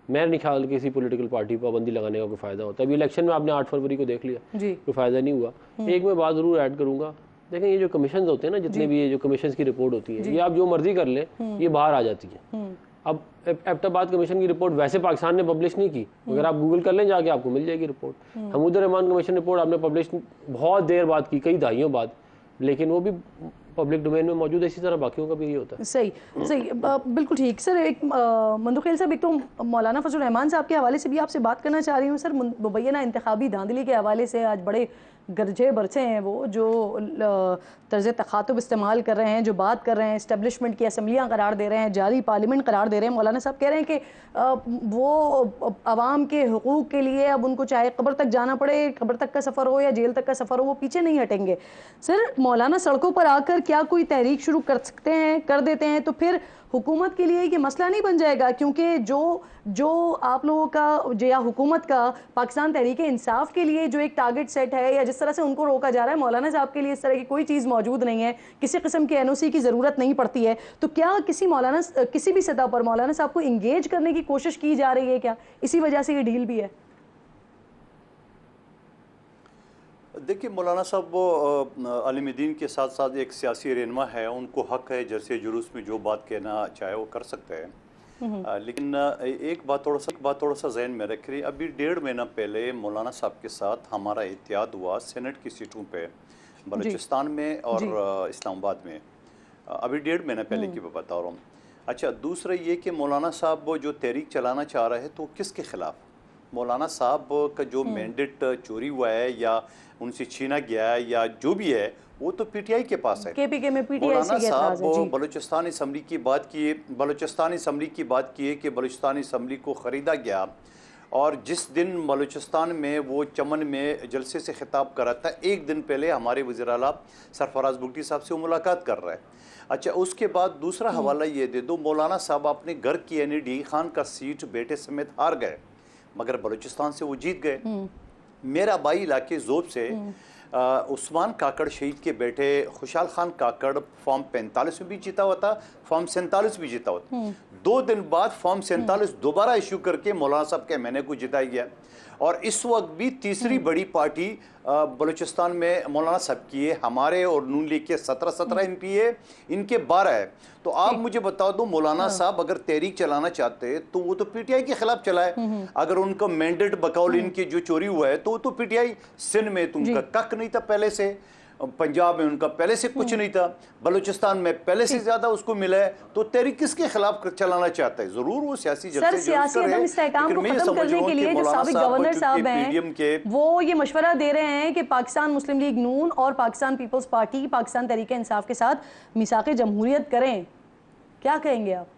मैं नहीं ख्याल किसी पॉलिटिकल पार्टी पर पाबंदी लगाने का कोई फ़ायदा होता है। अभी इलेक्शन में आपने 8 फरवरी को देख लिया जी, कोई फ़ायदा नहीं हुआ। एक मैं बात ज़रूर ऐड करूँगा, देखें ये जो कमीशन होते हैं ना, जितने भी ये जो कमीशन की रिपोर्ट होती है, ये आप जो मर्जी कर लें ये बाहर आ जाती है। अब एबटाबाद कमीशन की रिपोर्ट वैसे पाकिस्तान ने पब्लिश नहीं की, अगर आप गूगल कर लें जाके आपको मिल जाएगी report. Hamood Rahman commission report आपने पब्लिश बहुत देर बाद की, कई दहाइयों बाद, लेकिन वो भी पब्लिक डोमेन में मौजूद है। इसी तरह बाकियों का भी यही होता है। सही बिल्कुल ठीक। सर, एक मंदुखेल साहब, एक तो मौलाना फजल रहमान साहब के हवाले से भी आपसे बात करना चाह रही हूँ। सर, मुबैना इंतखाबी धांधली के हवाले से आज बड़े गरजे बरसे हैं वो, जो तर्ज़ तखातुब इस्तेमाल कर रहे हैं, जो बात कर रहे हैं, इस्टेब्लिशमेंट की असम्बलियाँ करार दे रहे हैं, जाली पार्लियामेंट करार दे रहे हैं। मौलाना साहब कह रहे हैं कि वो आवाम के हुकूक़ के लिए अब उनको चाहे कब्र तक जाना पड़े, कब्र तक का सफ़र हो या जेल तक का सफ़र हो, वो पीछे नहीं हटेंगे। सर, मौलाना सड़कों पर आकर क्या कोई तहरीक शुरू कर सकते हैं, कर देते हैं, तो फिर हुकूमत के लिए ये मसला नहीं बन जाएगा? क्योंकि जो आप लोगों का या हुकूमत का पाकिस्तान तहरीक इंसाफ के लिए जो एक टारगेट सेट है, या जिस तरह से उनको रोका जा रहा है, मौलाना साहब के लिए इस तरह की कोई चीज़ मौजूद नहीं है, किसी किस्म के NOC की ज़रूरत नहीं पड़ती है। तो क्या किसी भी सतह पर मौलाना साहब को इंगेज करने की कोशिश की जा रही है क्या? इसी वजह से ये डील भी है। देखिए, मौलाना साहब वो आलिम दीन के साथ साथ एक सियासी रहनुमा है, उनको हक है जैसे जुलूस में जो बात कहना चाहे वो कर सकते हैं। लेकिन एक बात थोड़ा सा जहन में रख रही, अभी 1.5 महीना पहले मौलाना साहब के साथ हमारा इत्तेहाद हुआ सेनेट की सीटों पे बलूचिस्तान में और इस्लामाबाद में, अभी 1.5 महीना पहले की मैं बता रहा हूँ। अच्छा, दूसरा ये कि मौलाना साहब वो जो तहरीक चलाना चाह रहे हैं तो किसके खिलाफ? मौलाना साहब का जो मैंडेट चोरी हुआ है या उनसे छीना गया है या जो भी है वो तो पीटीआई के पास है। केपीके में पीटीआई मौलाना से साहब बलूचिस्तान असम्बली की बात किए, बलूचिस्तान असम्बली की बात किए कि बलूचिस्तान असम्बली को ख़रीदा गया, और जिस दिन बलूचिस्तान में वो चमन में जलसे से खिताब कर रहा था, एक दिन पहले हमारे वज़ीर आला सरफराज बुगटी साहब से वो मुलाकात कर रहा है। अच्छा, उसके बाद दूसरा हवाला ये दे दो, मौलाना साहब अपने घर की यानी डी खान का सीट बेटे समेत हार गए, मगर बलूचिस्तान से वो जीत गए। मेरा भाई इलाके जोब से उस्मान काकड़ शहीद के बेटे खुशहाल खान काकड़ फॉर्म 45 में भी जीता हुआ था, फॉर्म 47 भी जीता हुआ था। 2 दिन बाद फॉर्म 47 दोबारा इशू करके मौलाना साहब के एमएनए को जिताया गया, और इस वक्त भी तीसरी बड़ी पार्टी बलूचिस्तान में मौलाना साहब की है। हमारे और नून लीग के 17 एमपी है, इनके 12 है। तो आप मुझे बता दो, मौलाना साहब अगर तहरीक चलाना चाहते हैं तो वो तो पीटीआई के खिलाफ चलाए। अगर उनका मैंडेट बकौल इनके जो चोरी हुआ है तो वो तो पीटीआई, सिंध में तो उनका कख नहीं था पहले से, पंजाब में उनका पहले से कुछ नहीं था, बलूचिस्तान में पहले से ज्यादा उसको मिला है, तो तहरीक किसके खिलाफ चलाना चाहता है? जरूर वो सियासी सर, सियासी अदम इस्तेहकाम को खत्म करने के लिए जो साबिक गवर्नर साहब हैं वो ये मशवरा दे रहे हैं कि पाकिस्तान मुस्लिम लीग नून और पाकिस्तान पीपल्स पार्टी पाकिस्तान तहरीक इंसाफ के साथ मिसाक़े जमहूरियत करें। क्या कहेंगे आप?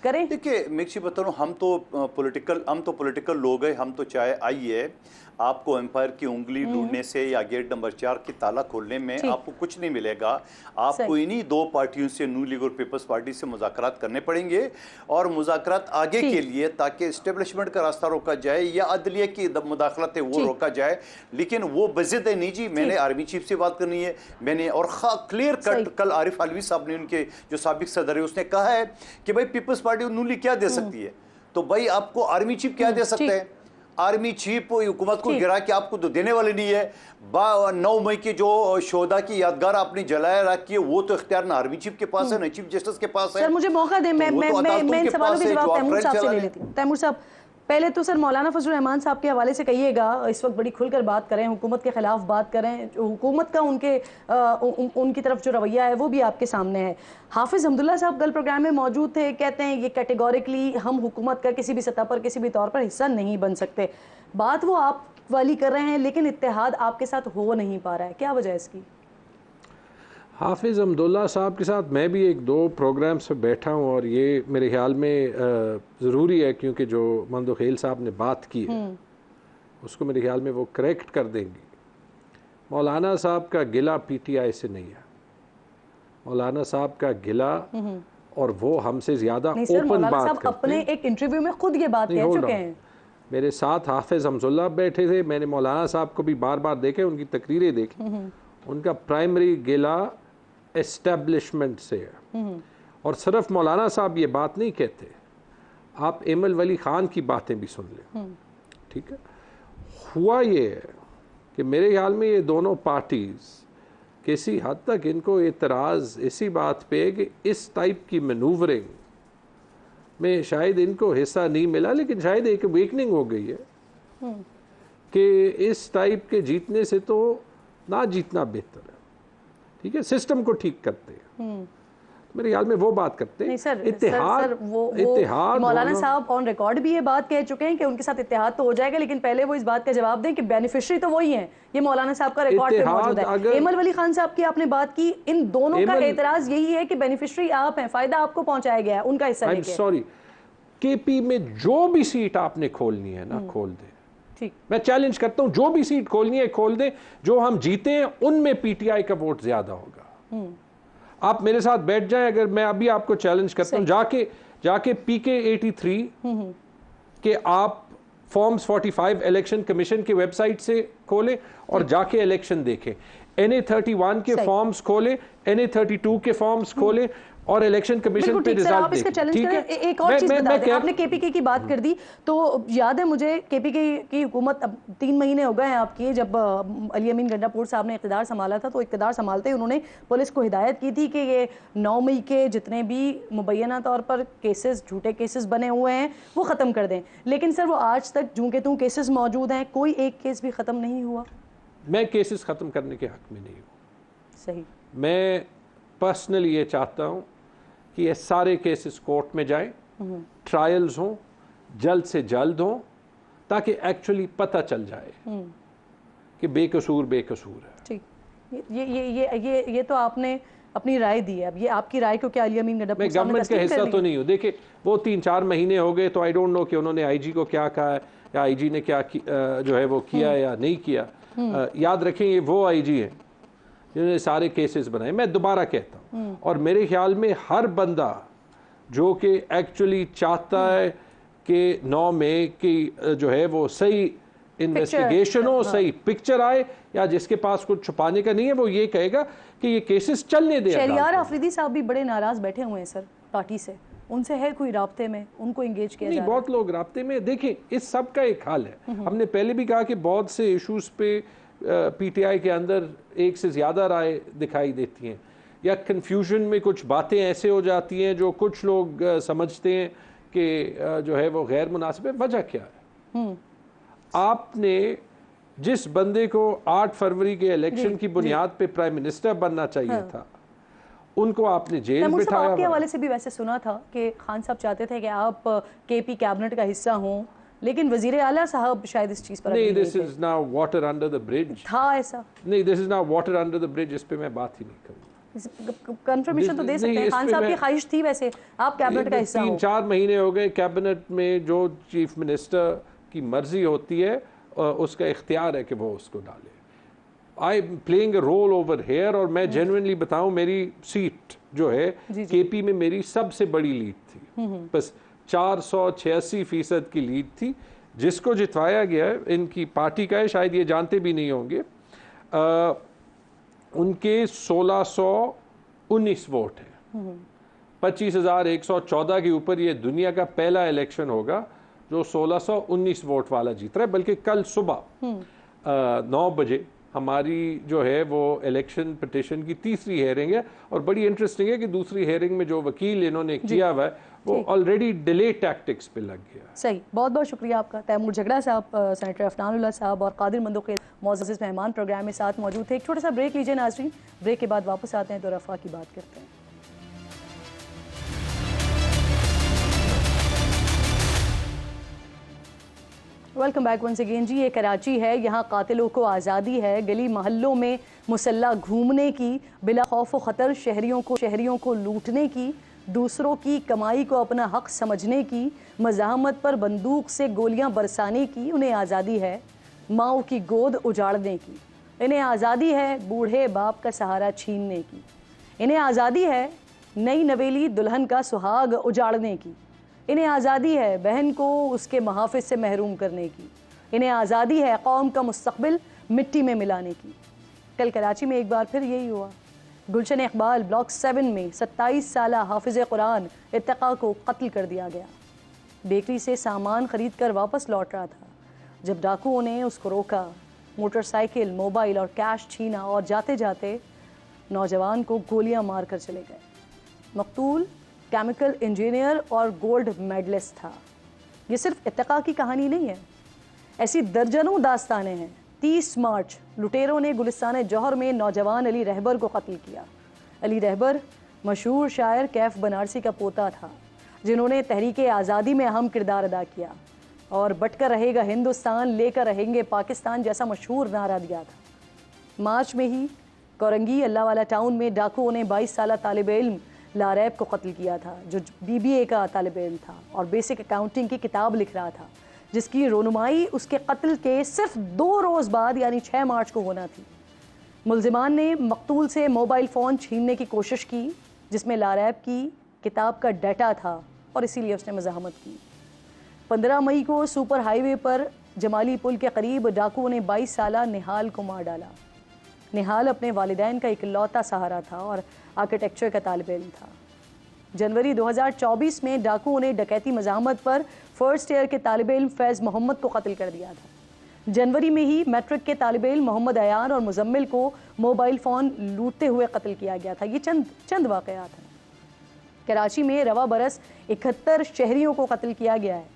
करें? देखिए मिक्सी बता रहा हूँ, हम तो पॉलिटिकल लोग हैं। हम तो चाहे आइए, आपको एम्पायर की उंगली ढूंढने से या गेट नंबर 4 की ताला खोलने में आपको कुछ नहीं मिलेगा। आपको इन्हीं 2 पार्टियों से, नून लीग और पीपल्स पार्टी से मुज़ाकरात करने पड़ेंगे, और मुज़ाकरात आगे के लिए ताकि इस्टेब्लिशमेंट का रास्ता रोका जाए या अदलिया की मुदाखलत है वो रोका जाए। लेकिन वो बज़िद है नहीं जी, मैंने आर्मी चीफ से बात करनी है, मैंने और क्लियर कट कल आरिफ अलवी साहब ने, उनके जो साबिक सदर है, उसने कहा है कि भाई पीपल्स पार्टी नून लीग क्या दे सकती है, तो भाई आपको आर्मी चीफ क्या दे सकते हैं? आर्मी चीफ हुकूमत को गिरा के आपको तो देने वाले नहीं है। 9 मई की जो शोहदा की यादगार आपने जलाया रखी है, वो तो इख्तियार ना आर्मी चीफ के पास है ना चीफ जस्टिस के पास है। सर मुझे मौका दें, मैं इन सवालों के जवाब तैमूर साहब से ले लेती हूँ। तैमूर साहब, पहले तो सर मौलाना फजल रहमान साहब के हवाले से कहिएगा, इस वक्त बड़ी खुलकर बात करें, हुकूमत के खिलाफ बात करें, हुकूमत का उनकी तरफ जो रवैया है वो भी आपके सामने है। हाफिज़ हमदुल्ला साहब कल प्रोग्राम में मौजूद थे, कहते हैं ये कैटेगोरिकली हम हुकूमत का किसी भी सतह पर किसी भी तौर पर हिस्सा नहीं बन सकते। बात वो आप वाली कर रहे हैं, लेकिन इत्तेहाद आपके साथ हो नहीं पा रहा है, क्या वजह है इसकी? हाफिज़ हमदुल्ला साहब के साथ मैं भी 1-2 प्रोग्राम से बैठा हूँ, और ये मेरे ख्याल में ज़रूरी है, क्योंकि जो मंदो खेल साहब ने बात की है उसको मेरे ख्याल में वो करेक्ट कर देंगी। मौलाना साहब का गिला पीटीआई से नहीं है, मौलाना साहब का गिला, और वो हमसे ज़्यादा ओपन बात करते हैं। अपने एक इंटरव्यू में खुद ये बात कह चुके हैं। मेरे साथ हाफिज़ हमदुल्ला बैठे थे, मैंने मौलाना साहब को भी बार बार देखे, उनकी तकरीरें देखी। उनका प्राइमरी गिला एस्टेब्लिशमेंट से है, और सिर्फ मौलाना साहब ये बात नहीं कहते, आप एमल वली खान की बातें भी सुन लें। ठीक है, हुआ ये है कि मेरे ख्याल में ये दोनों पार्टीज़ किसी हद तक इनको एतराज़ इसी बात पे है कि इस टाइप की मैनूवरिंग में शायद इनको हिस्सा नहीं मिला, लेकिन शायद एक अवेकनिंग हो गई है कि इस टाइप के जीतने से तो ना जीतना बेहतर है। ठीक है, सिस्टम को ठीक करते हैं, मेरे ख्याल में वो बात करते हैं। नहीं सर, इत्तेहाद मौलाना साहब ऑन रिकॉर्ड भी ये बात कह चुके हैं कि उनके साथ इत्तेहाद तो हो जाएगा, लेकिन पहले वो इस बात का जवाब दें कि बेनिफिशियरी तो वही है। ये मौलाना साहब का रिकॉर्ड पे मौजूद है। एमल वली खान साहब की आपने बात की, इन दोनों का एतराज यही है कि बेनिफिशियरी आप हैं, फायदा आपको पहुंचाया गया है उनका हिस्सा लेके। सॉरी, केपी में जो भी सीट आपने खोलनी है ना, खोल दे। ठीक, मैं चैलेंज करता हूं, जो भी सीट खोलनी है खोल दे, जो हम जीते हैं उनमें पीटीआई का वोट ज्यादा होगा। आप मेरे साथ बैठ जाएं, अगर मैं अभी आपको चैलेंज करता हूं, जाके पीके 83 के आप फॉर्म्स 45 इलेक्शन कमीशन की वेबसाइट से खोलें और जाके इलेक्शन देखें। NA31 के फॉर्म्स खोले, NA32 के फॉर्म्स खोले और इलेक्शन कमीशन पे रिजल्ट आप इसका चैलेंज करें। एक और चीज बता दें, आपने केपीके की बात कर दी तो याद है मुझे केपीके की हुकूमत अब 3 महीने हो गए हैं आपकी, जब अली अमीन गंडापुर साहब ने इक़्तिदार संभाला था तो इक़्तिदार संभालते ही उन्होंने पुलिस को हिदायत की थी कि ये 9 मई के जितने भी मुबैना तौर पर केसेस, झूठे केसेस बने हुए हैं वो ख़त्म कर दें, लेकिन सर वो आज तक जूं के तूं केसेस मौजूद हैं, कोई एक केस भी ख़त्म नहीं हुआ। मैं केसेस ख़त्म करने के हक़ में नहीं हूँ। सही, मैं पर्सनली ये चाहता हूँ कि ये सारे केसेस कोर्ट में जाएं, ट्रायल्स हों, जल्द से जल्द हों, ताकि एक्चुअली पता चल जाए कि बेकसूर बेकसूर है। ठीक, ये तो आपने अपनी राय दी है, अब ये आपकी राय को क्या अली अमीन गंडापुर मैं गवर्नमेंट का हिस्सा तो नहीं हूँ। देखिए वो 3-4 महीने हो गए तो आई डोंट नो कि उन्होंने आईजी को क्या कहा है या आईजी ने क्या जो है वो किया या नहीं किया। याद रखें ये वो आईजी है जिन्होंने सारे केसेस बनाए। मैं दोबारा कहता हूँ, और मेरे ख्याल में हर बंदा जो कि एक्चुअली चाहता है कि 9 मई की जो है वो सही इन्वेस्टिगेशन हो, सही पिक्चर आए, या जिसके पास कुछ छुपाने का नहीं है वो ये कहेगा कि ये केसेस चलने दे। शहरियार आफरीदी साहब भी बड़े नाराज बैठे हुए हैं सर पार्टी से, उनसे है कोई राब्ते में, उनको एंगेज किया नहीं? बहुत लोग राब्ते में। देखिए इस सब का एक हाल है। हमने पहले भी कहा कि बहुत से इशूज़ पे पीटीआई के अंदर एक से ज़्यादा राय दिखाई देती हैं, या कन्फ्यूजन में कुछ बातें ऐसे हो जाती हैं जो कुछ लोग समझते हैं कि जो है वो गैर मुनासिब है। वजह क्या है? आपने जिस बंदे को 8 फरवरी के इलेक्शन की बुनियाद पे प्राइम मिनिस्टर बनना चाहिए था, उनको आपने जेल बिठाया। आपके हवाले से भी वैसे सुना था कि खान साहब चाहते थे कि आप केपी कैबिनेट का हिस्सा हों, लेकिन वजीर आला साहब शायद इस चीज पर नहीं, this is now water under the bridge. था ऐसा? नहीं, this is now water under the bridge. इस पे मैं बात ही नहीं करूंगा। कंफर्मेशन तो दे सकते हैं, खान साहब की ख्वाहिश थी वैसे आप कैबिनेट का हिस्सा हो। 3-4 महीने हो गए। कैबिनेट में जो चीफ मिनिस्टर की मर्जी होती है उसका इख्तियार है कि वो उसको डाले। I am playing a roll over here, और मैं जेन्युइनली बताऊं मेरी सीट जो है केपी में मेरी सबसे बड़ी लीड थी। बस 486% की लीड थी। जिसको जितवाया गया है इनकी पार्टी का है, शायद ये जानते भी नहीं होंगे, उनके 1619 वोट हैं। 25,114 के ऊपर ये दुनिया का पहला इलेक्शन होगा जो 1619 वोट वाला जीत रहा है। बल्कि कल सुबह 9 बजे हमारी जो है वो इलेक्शन पिटिशन की तीसरी हेयरिंग है, और बड़ी इंटरेस्टिंग है कि दूसरी हेयरिंग में जो वकील इन्होंने किया हुआ है वो ऑलरेडी डिले टैक्टिक्स पे लग गया। सही, बहुत बहुत शुक्रिया आपका। तैमूर झगड़ा साहब, सेनेटर अफनानुल्लाह साहब और कादिर मंदोकी मौजूद मेहमान प्रोग्राम में साथ मौजूद थे। एक छोटा सा ब्रेक लीजिए नाज़रीन, ब्रेक के बाद वापस आते हैं तो रफ़ा की बात करते हैं। वेलकम बैक वंस अगेन जी। ये कराची है, यहाँ कातिलों को आज़ादी है गली मोहल्लों में मुसल्ला घूमने की, बिला खौफ व ख़तर शहरियों को लूटने की, दूसरों की कमाई को अपना हक समझने की, मज़ाहमत पर बंदूक से गोलियां बरसाने की। उन्हें आज़ादी है माओ की गोद उजाड़ने की, इन्हें आज़ादी है बूढ़े बाप का सहारा छीनने की, इन्हें आज़ादी है नई नवेली दुल्हन का सुहाग उजाड़ने की, इन्हें आज़ादी है बहन को उसके महाफिज से महरूम करने की, इन्हें आज़ादी है कौम का मुस्तकबिल मिट्टी में मिलाने की। कल कराची में एक बार फिर यही हुआ। गुलशन इकबाल ब्लॉक 7 में 27 साला हाफिज़ कुरान इत्तका को कत्ल कर दिया गया। बेकरी से सामान खरीद कर वापस लौट रहा था जब डाकुओं ने उसको रोका, मोटरसाइकिल, मोबाइल और कैश छीना और जाते जाते नौजवान को गोलियां मार कर चले गए। मकतूल केमिकल इंजीनियर और गोल्ड मेडलिस्ट था। ये सिर्फ इत्तका की कहानी नहीं है, ऐसी दर्जनों दास्तानें हैं। 30 मार्च लुटेरों ने गुलिस्तान जौहर में नौजवान अली रहबर को कत्ल किया। अली रहबर मशहूर शायर कैफ बनारसी का पोता था, जिन्होंने तहरीक आज़ादी में अहम किरदार अदा किया और बटकर रहेगा हिंदुस्तान लेकर रहेंगे पाकिस्तान जैसा मशहूर नारा दिया था। मार्च में ही कोरंगी अल्लाहवाला टाउन में डाकुओं ने 22 साला तालिब इल्म लारैब को कत्ल किया था, जो BBA का तालिब इल्म था और बेसिक अकाउंटिंग की किताब लिख रहा था, जिसकी रोनुमाई उसके कत्ल के सिर्फ 2 रोज़ बाद यानी 6 मार्च को होना थी। मुल्जिमान ने मकतूल से मोबाइल फ़ोन छीनने की कोशिश की जिसमें लारैब की किताब का डाटा था और इसीलिए उसने मज़ाहमत की। 15 मई को सुपर हाईवे पर जमाली पुल के करीब डाकुओं ने 22 साला निहाल को मार डाला। निहाल अपने वालिदैन का इकलौता सहारा था और आर्किटेक्चर का तालिब इल्म था। जनवरी 2024 में डाकुओं ने डकैती मज़ाहमत पर फर्स्ट ईयर के तालिब इल्म फैज़ मोहम्मद को कत्ल कर दिया था। जनवरी में ही मैट्रिक के तालिब इल्म मोहम्मद अयान और मुजम्मिल को मोबाइल फ़ोन लूटते हुए कत्ल किया गया था। ये चंद वाक़यात हैं। कराची में रवा बरस 71 शहरियों को कत्ल किया गया है,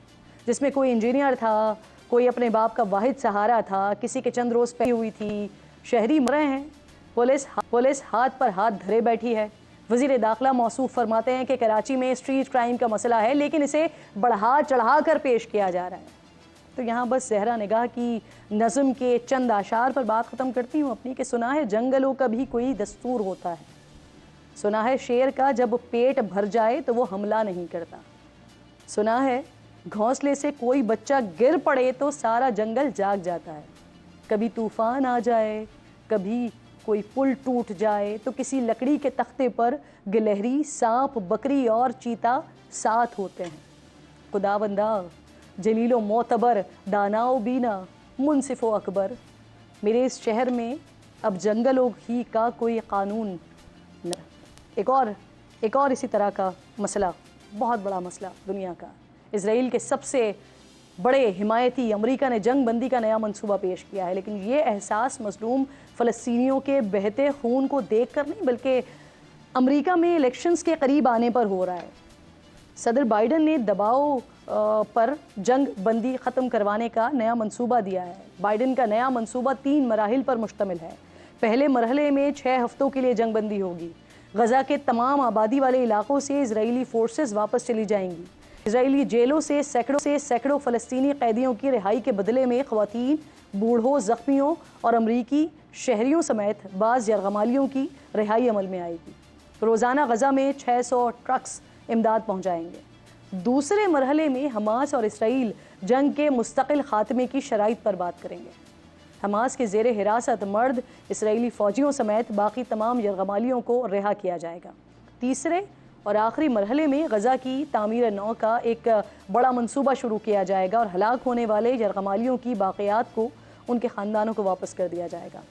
जिसमें कोई इंजीनियर था, कोई अपने बाप का वाहिद सहारा था, किसी के चंद रोज़ पहली हुई थी। शहरी मरे हैं, पुलिस हाथ पर हाथ धरे बैठी है। वज़ीर दाखिला मौसूफ फरमाते हैं कि कराची में स्ट्रीट क्राइम का मसला है, लेकिन इसे बढ़ा चढ़ा कर पेश किया जा रहा है। तो यहाँ बस ज़हरा निगाह की नज़्म के चंद आशार पर बात ख़त्म करती हूँ अपनी, कि सुना है जंगलों का भी कोई दस्तूर होता है, सुना है शेर का जब पेट भर जाए तो वो हमला नहीं करता, सुना है घोंसले से कोई बच्चा गिर पड़े तो सारा जंगल जाग जाता है, कभी तूफ़ान आ जाए, कभी कोई पुल टूट जाए तो किसी लकड़ी के तख्ते पर गिलहरी, सांप, बकरी और चीता साथ होते हैं। खुदावंदा जलीलो मोतबर, दानाओ बीना, मुनसिफ़ो अकबर, मेरे इस शहर में अब जंगलों ही का कोई कानून न। एक और इसी तरह का मसला, बहुत बड़ा मसला दुनिया का, इज़राइल के सबसे बड़े हिमायती अमेरिका ने जंग बंदी का नया मंसूबा पेश किया है, लेकिन ये एहसास मज़लूम फ़लस्तीनियों के बहते खून को देख कर नहीं, बल्कि अमेरिका में इलेक्शंस के करीब आने पर हो रहा है। सदर बाइडन ने दबाव पर जंग बंदी ख़त्म करवाने का नया मंसूबा दिया है। बाइडन का नया मंसूबा 3 मराहिल पर मुश्तमिल है। पहले मरहले में 6 हफ्तों के लिए जंग बंदी होगी। गज़ा के तमाम आबादी वाले इलाकों से इजरायली फोर्सेस वापस चली जाएंगी। इजरायली जेलों से सैकड़ों फ़लस्तीनी कैदियों की रिहाई के बदले में ख़वातीन, बूढ़ों, ज़ख्मियों और अमरीकी शहरियों समेत बाज़ यरगमालियों की रिहाई अमल में आएगी। रोज़ाना गज़ा में 600 ट्रक्स इमदाद पहुँचाएंगे। दूसरे मरहले में हमास और इसराइल जंग के मुस्तकिल ख़ात्मे की शराइत पर बात करेंगे। हमास के ज़ेरे हिरासत मर्द इसराइली फ़ौजियों समेत बाकी तमाम यरगमालियों को रिहा किया जाएगा। तीसरे और आखिरी मरहले में गज़ा की तामीर नौ का एक बड़ा मंसूबा शुरू किया जाएगा और हलाक होने वाले यरगमालियों की बाक़ियात को उनके ख़ानदानों को वापस कर दिया जाएगा।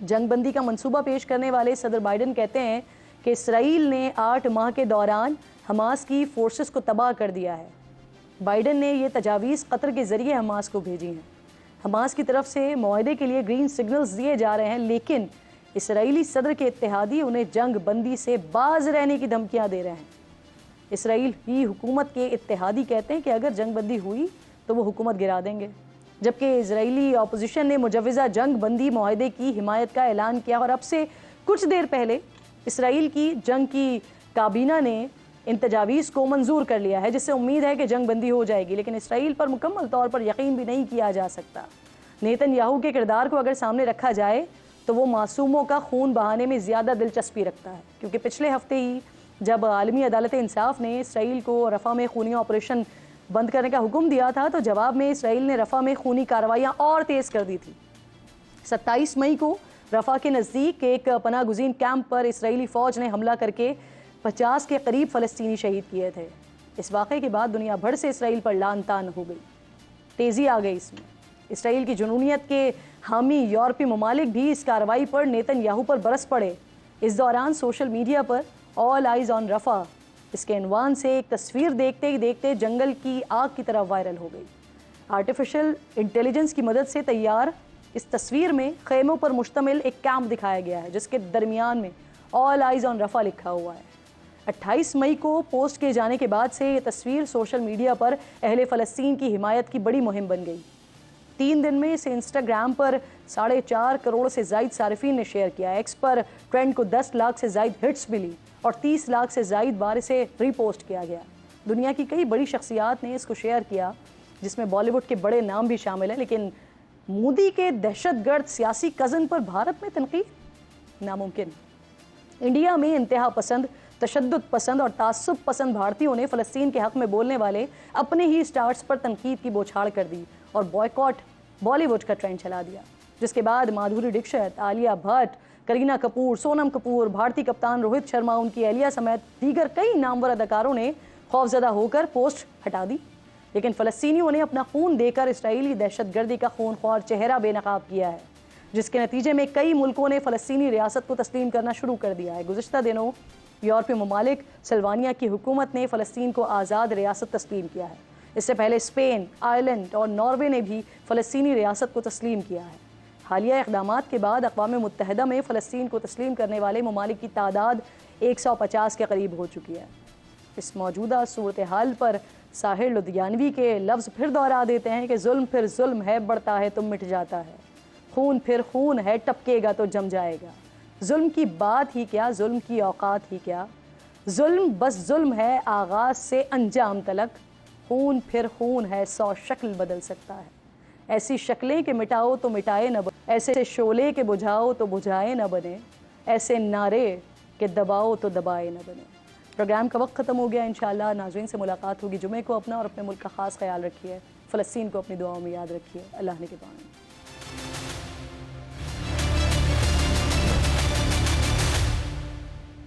जंग बंदी का मंसूबा पेश करने वाले सदर बाइडन कहते हैं कि इसराइल ने 8 माह के दौरान हमास की फोर्सेस को तबाह कर दिया है। बाइडन ने ये तजावीज़ कतर के ज़रिए हमास को भेजी हैं। हमास की तरफ से मुआहदे के लिए ग्रीन सिग्नल्स दिए जा रहे हैं, लेकिन इसराइली सदर के इत्तेहादी उन्हें जंग बंदी से बाज रहने की धमकियां दे रहे हैं। इसराइल की हुकूमत के इत्तेहादी कहते हैं कि अगर जंग बंदी हुई तो वो हुकूमत गिरा देंगे, जबकि इजरायली अपोजिशन ने मुजव्वज़ा जंग बंदी मुआहदे की हिमायत का ऐलान किया। और अब से कुछ देर पहले इसराइल की जंग की काबीना ने इन तजावीज़ को मंजूर कर लिया है, जिससे उम्मीद है कि जंग बंदी हो जाएगी, लेकिन इसराइल पर मुकम्मल तौर पर यकीन भी नहीं किया जा सकता। नेतन्याहू के किरदार को अगर सामने रखा जाए तो वो मासूमों का खून बहाने में ज़्यादा दिलचस्पी रखता है, क्योंकि पिछले हफ्ते ही जब आलमी अदालत इंसाफ ने इसराइल को रफ़ा में खूनी ऑपरेशन बंद करने का हुक्म दिया था, तो जवाब में इसराइल ने रफ़ा में खूनी कार्रवाइयाँ और तेज़ कर दी थी। 27 मई को रफ़ा के नज़दीक एक पनाह गुज़ीन कैंप पर इसराइली फ़ौज ने हमला करके 50 के करीब फ़लस्तीनी शहीद किए थे। इस वाक़े के बाद दुनिया भर से इसराइल पर लान तान हो गई, तेज़ी आ गई इसमें। इसराइल की जुनूनियत के हामी यूरोपीय ममालिक भी इस कार्रवाई पर नेतन्याहू पर बरस पड़े। इस दौरान सोशल मीडिया पर ऑल आइज़ ऑन रफ़ा इसके अनवान से एक तस्वीर देखते ही देखते जंगल की आग की तरह वायरल हो गई। आर्टिफिशियल इंटेलिजेंस की मदद से तैयार इस तस्वीर में खेमों पर मुश्तमिल एक कैंप दिखाया गया है, जिसके दरमियान में ऑल आइज़ ऑन रफ़ा लिखा हुआ है। 28 मई को पोस्ट किए जाने के बाद से ये तस्वीर सोशल मीडिया पर अहले फ़लस्तीन की हिमायत की बड़ी मुहिम बन गई। 3 दिन में इसे इंस्टाग्राम पर 4.5 करोड़ से ज़ायद सारिफीन ने शेयर किया। एक्स पर ट्रेंड को 10 लाख से ज़ायद हिट्स मिली और 30 लाख से ज़ायद बार इसे रीपोस्ट किया गया। दुनिया की कई बड़ी शख्सियात ने इसको शेयर किया, जिसमें बॉलीवुड के बड़े नाम भी शामिल हैं, लेकिन मोदी के दहशतगर्द सियासी कज़न पर भारत में तनकीद नामुमकिन। इंडिया में इंतहा पसंद, तशद्दुद पसंद और तासुब पसंद भारतीयों ने फ़लस्तीन के हक़ में बोलने वाले अपने ही स्टार्स पर तनकीद की बौछार कर दी और बॉयकॉट बॉलीवुड का ट्रेंड चला दिया, जिसके बाद माधुरी दीक्षित, आलिया भट्ट, करीना कपूर, सोनम कपूर, भारतीय कप्तान रोहित शर्मा, उनकी एहलिया समेत दीगर कई नामवर अदाकारों ने खौफजदा होकर पोस्ट हटा दी। लेकिन फ़लस्तीनियों ने अपना खून देकर इसराइली दहशतगर्दी का खूनख्वार चेहरा बेनकाब किया है। जिसके नतीजे में कई मुल्कों ने फ़लस्तीनी रियासत को तस्लीम करना शुरू कर दिया है। गुज़िश्ता दिनों यूरोपीय ममालिक सल्वानिया की हुकूमत ने फ़लस्तीन को आज़ाद रियासत तस्लीम किया है। इससे पहले स्पेन, आयरलैंड और नॉर्वे ने भी फ़लस्तीनी रियासत को तस्लीम किया है। हालिया इक़दामात के बाद अक़वाम मुत्तहिदा में फ़लस्तीन को तस्लीम करने वाले ममालिक की तादाद 150 के करीब हो चुकी है। इस मौजूदा सूरत हाल पर साहिर लुधियानवी के लफ्ज़ फिर दोहरा देते हैं कि जुल्म फिर जुल्म है, बढ़ता है तो मिट जाता है, खून फिर खून है, टपकेगा तो जम जाएगा। जुल्म की बात ही क्या, जुल्म की औकात ही क्या, जुल्म बस जुल्म है आगाज़ से अंजाम तलक, खून फिर खून है, 100 शक्ल बदल सकता है। ऐसी शक्लें के मिटाओ तो मिटाए न बने, ऐसे शोले के बुझाओ तो बुझाए न बने, ऐसे नारे के दबाओ तो दबाए न बने। प्रोग्राम का वक्त ख़त्म हो गया। इंशाअल्लाह नाज़रीन से मुलाकात होगी जुमे को। अपना और अपने मुल्क का ख़ास ख्याल रखिए। फ़लस्तीन को अपनी दुआओं में याद रखिए। अल्लाह ने के पानी।